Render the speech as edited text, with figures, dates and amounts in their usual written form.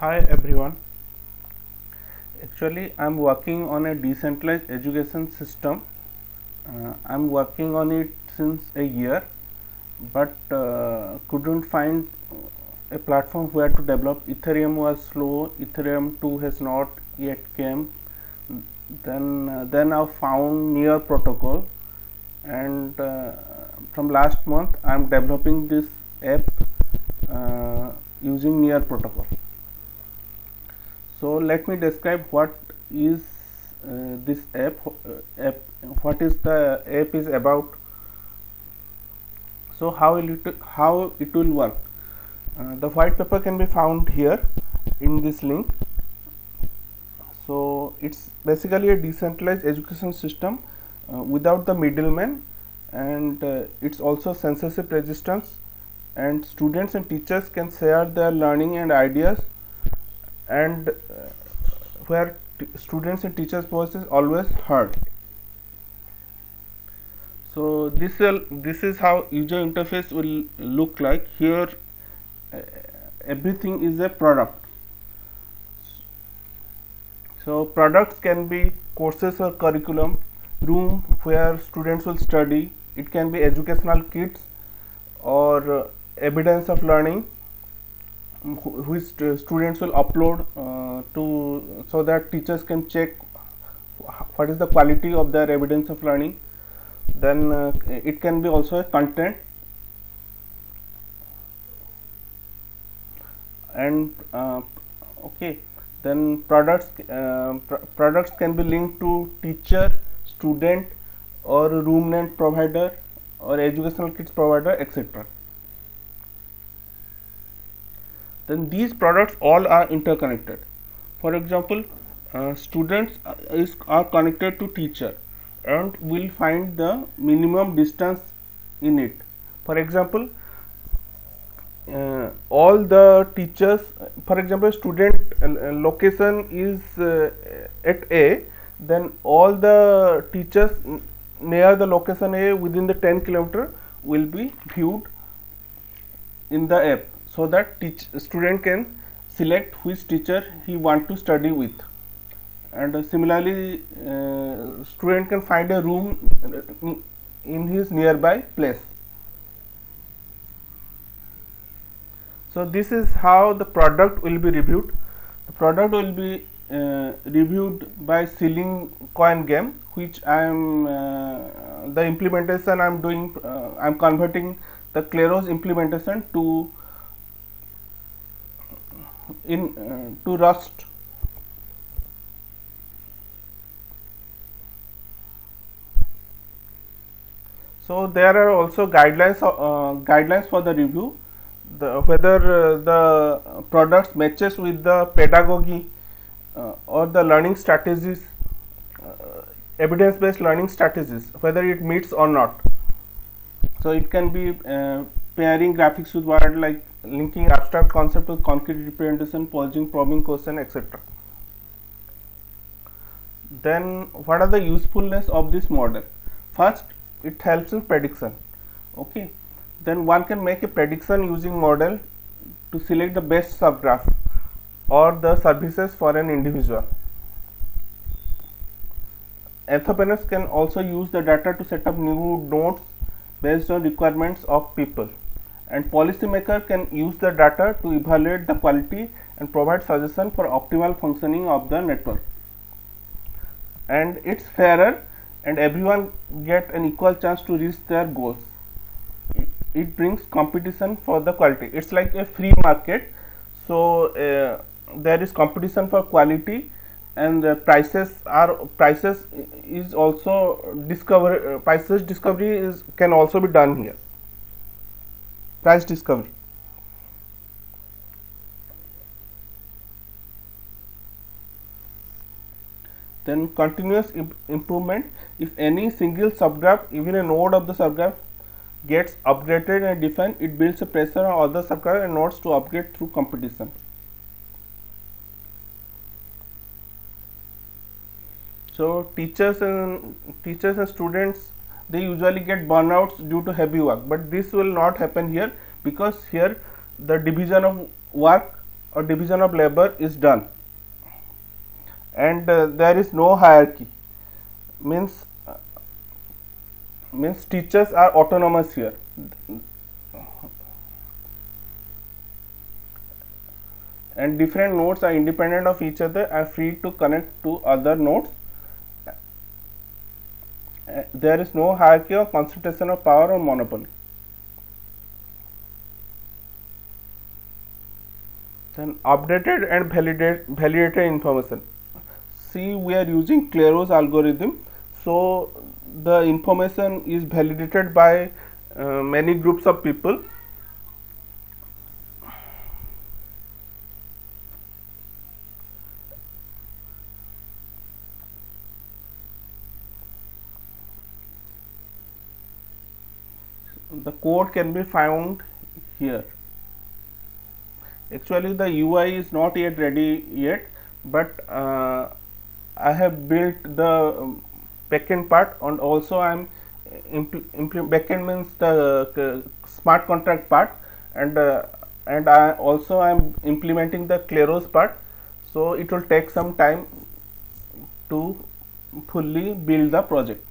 Hi everyone. Actually, I'm working on a decentralized education system. I'm working on it since a year, but couldn't find a platform where to develop. Ethereum was slow. Ethereum 2 has not yet came. Then I found Near protocol, and from last month I'm developing this app using Near protocol. So let me describe what is this app, what is the app is about. So how it will work. The white paper can be found here in this link. So it's basically a decentralized education system without the middleman, and it's also censorship resistance, and students and teachers can share their learning and ideas, and where students and teachers voice is always heard. So this is how user interface will look like. Here uh, everything is a product. So products can be courses or curriculum, room where students will study. It can be educational kits or evidence of learning, which students will upload to, so that teachers can check what is the quality of their evidence of learning. Then it can be also a content, and okay, then products can be linked to teacher, student, or room rent provider, or educational kits provider, etc. Then these products all are interconnected. For example, students are connected to teacher and will find the minimum distance in it. For example, all the teachers, for example, student location is at A, then all the teachers near the location A within the 10 km will be viewed in the app, so that student can select which teacher he want to study with. And similarly, student can find a room in his nearby place. So this is how the product will be reviewed. The product will be reviewed by Ceiling Coin Game, which I am the implementation I am doing. I am converting the Kleros implementation to to Rust. So there are also guidelines for the review. Whether the products matches with the pedagogy or the learning strategies, evidence-based learning strategies, whether it meets or not. So it can be pairing graphics with word, like linking abstract concept with concrete representation, posing probing question, etc. Then what are the usefulness of this model? First, it helps in prediction. Okay, then one can make a prediction using model to select the best subgraph or the services for an individual. Entrepreneurs can also use the data to set up new nodes based on requirements of people, and policymaker can use the data to evaluate the quality and provide suggestion for optimal functioning of the network. And it's fairer, and everyone get an equal chance to reach their goals. It brings competition for the quality. It's like a free market. So there is competition for quality, and prices is also prices discovery is can also be done here. Price discovery. Then continuous improvement. If any single subgraph, even a node of the subgraph, gets upgraded and defined, it builds a pressure on other subgraph and nodes to upgrade through competition. So teachers and students, they usually get burnouts due to heavy work, but this will not happen here, because here the division of work or division of labor is done, and there is no hierarchy. Means teachers are autonomous here, and different nodes are independent of each other and free to connect to other nodes. There is no hierarchy or concentration of power or monopoly. Then updated and validated information. See, we are using Claros algorithm, so the information is validated by many groups of people. The code can be found here. Actually, the UI is not yet ready yet, but I have built the backend part, and also I am backend means the smart contract part, and I also am implementing the Claros part. So it will take some time to fully build the project.